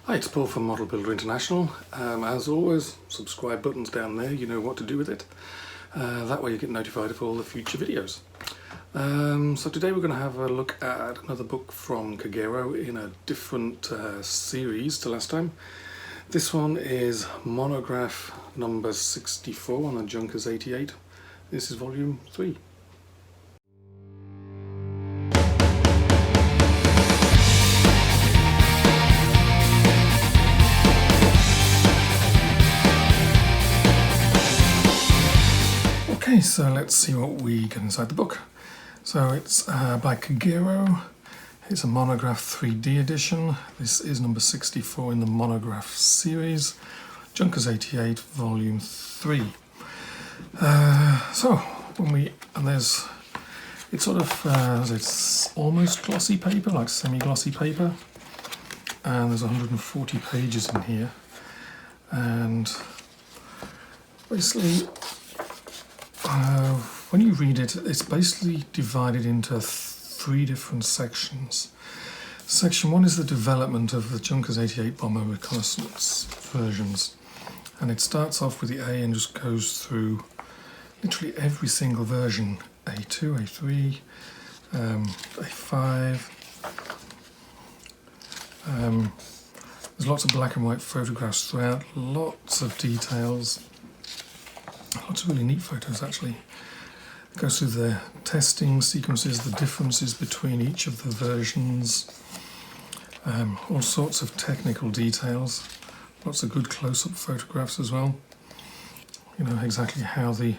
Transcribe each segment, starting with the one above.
Hi, it's Paul from Model Builder International. As always, subscribe button's down there, you know what to do with it. That way you get notified of all the future videos. So today we're going to have a look at another book from Kagero in a different series to last time. This one is Monograph number 64 on the Junkers 88. This is volume 3. Okay, so let's see what we get inside the book. So it's by Kagero. It's a Monograph 3D edition. This is number 64 in the Monograph series, Junkers 88, volume 3. It's sort of, it's almost glossy paper, like semi-glossy paper, and there's 140 pages in here, and basically when you read it, it's basically divided into 3 different sections. Section 1 is the development of the Junkers 88 bomber reconnaissance versions, and it starts off with the A and just goes through literally every single version: A2, A3, A5. There's lots of black and white photographs throughout, lots of details. Lots of really neat photos actually. It goes through the testing sequences, the differences between each of the versions, all sorts of technical details, lots of good close-up photographs as well. You know exactly how the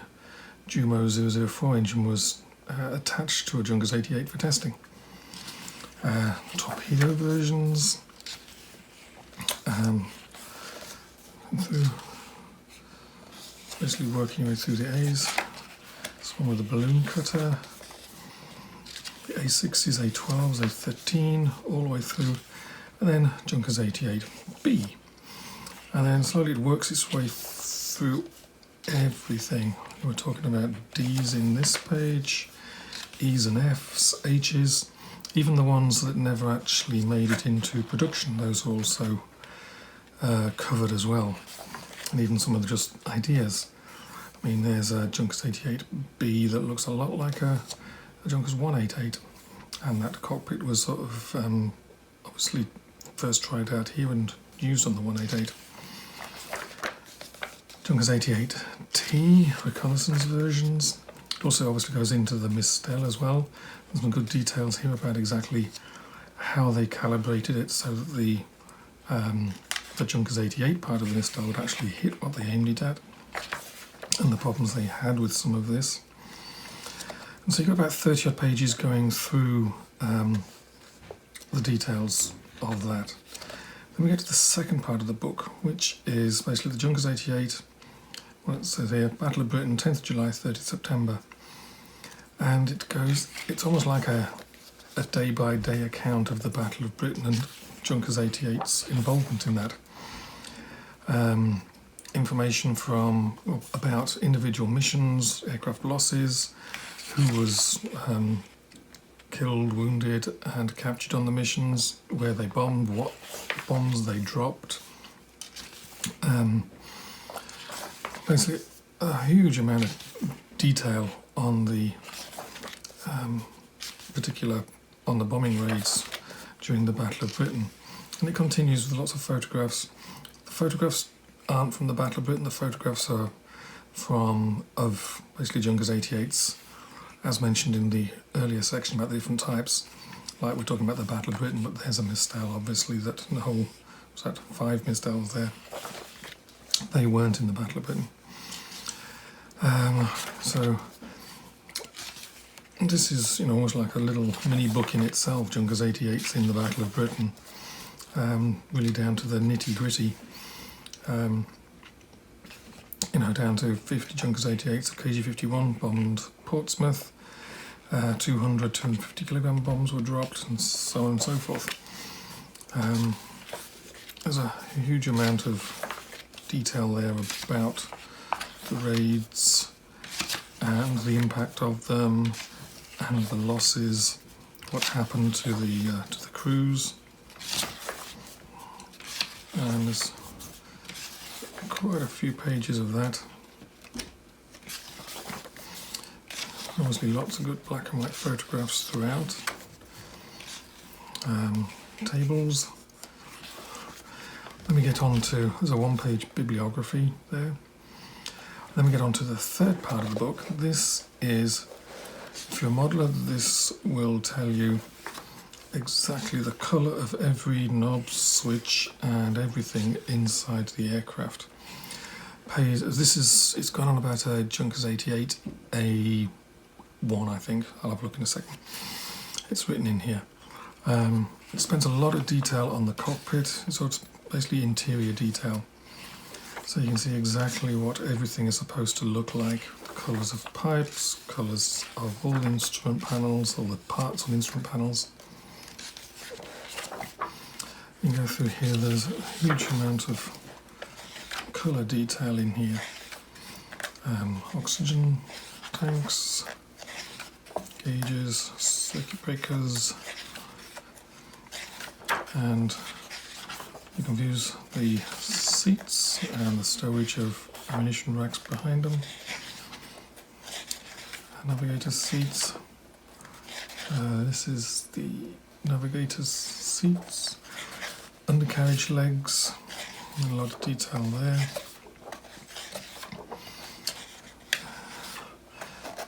Jumo 004 engine was attached to a Junkers 88 for testing. Torpedo versions, through basically working your way through the A's. This one with the balloon cutter, the A6s, A12s, A13, all the way through, and then Junkers 88B. And then slowly it works its way through everything. We're talking about D's in this page, E's and F's, H's, even the ones that never actually made it into production, those are also covered as well. And even some of the just ideas. I mean, there's a Junkers 88B that looks a lot like a Junkers 188, and that cockpit was sort of obviously first tried out here and used on the 188. Junkers 88T reconnaissance versions. It also obviously goes into the Mistel as well. There's some good details here about exactly how they calibrated it so that the Junkers 88 part of the Mistel would actually hit what they aimed it at, and the problems they had with some of this. And so you've got about 30 odd pages going through the details of that. Then we get to the second part of the book, which is basically the Junkers 88, well, it says here, Battle of Britain, 10th July, 30th September. And it's almost like a day-by-day account of the Battle of Britain and Junkers 88's involvement in that. Information about individual missions, aircraft losses, who was killed, wounded and captured on the missions, where they bombed, what bombs they dropped. Basically a huge amount of detail on the on the bombing raids during the Battle of Britain. And it continues with lots of photographs. The photographs aren't from the Battle of Britain, the photographs are of basically Junkers 88s, as mentioned in the earlier section about the different types. Like we're talking about the Battle of Britain, but there's a Mistel, obviously, that the whole, was that 5 Mistels there? They weren't in the Battle of Britain. So this is, almost like a little mini book in itself, Junkers 88s in the Battle of Britain, really down to the nitty-gritty. Down to 50 Junkers 88s, KG-51 bombed Portsmouth, 250 kilogram bombs were dropped, and so on and so forth. There's a huge amount of detail there about the raids and the impact of them and the losses, what happened to the crews. and there's quite a few pages of that. Obviously lots of good black and white photographs throughout. Tables. Then we get on to, there's a one-page bibliography there. Then we get on to the third part of the book. This is, if you're a modeller, this will tell you exactly the colour of every knob, switch and everything inside the aircraft. It's gone on about a Junkers 88 A1, I think. I'll have a look in a second. It's written in here. It spends a lot of detail on the cockpit, so it's basically interior detail. So you can see exactly what everything is supposed to look like. Colours of pipes, colours of all the instrument panels, all the parts on instrument panels. You can go through here, there's a huge amount of colour detail in here. Oxygen tanks, gauges, circuit breakers, and you can view the seats and the storage of ammunition racks behind them. Navigator seats. This is the navigator's seats. Undercarriage legs. A lot of detail there.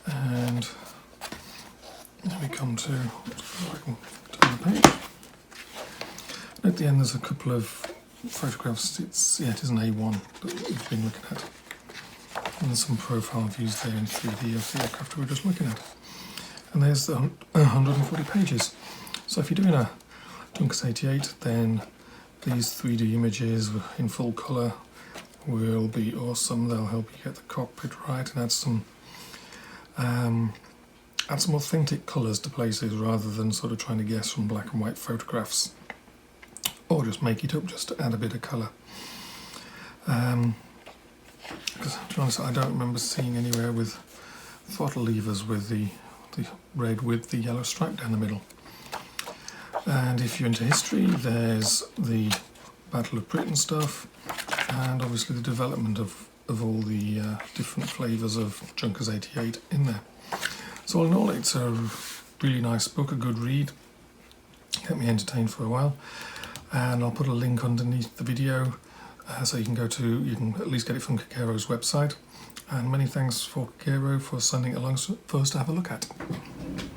And then we come to, I can turn the page. At the end there's a couple of photographs. It is an A1 that we've been looking at. And there's some profile views there in 3D of the aircraft we were just looking at. And there's the 140 pages. So if you're doing a Junkers 88, then these 3D images in full colour will be awesome. They'll help you get the cockpit right and add some authentic colours to places rather than sort of trying to guess from black and white photographs. Or just make it up just to add a bit of colour. Because to be honest, I don't remember seeing anywhere with throttle levers with the red with the yellow stripe down the middle. And if you're into history, there's the Battle of Britain stuff, and obviously the development of all the different flavours of Junkers 88 in there. So all in all, it's a really nice book, a good read, kept me entertained for a while. And I'll put a link underneath the video so you can at least get it from Kagero's website. And many thanks for Kagero for sending it along for us to have a look at.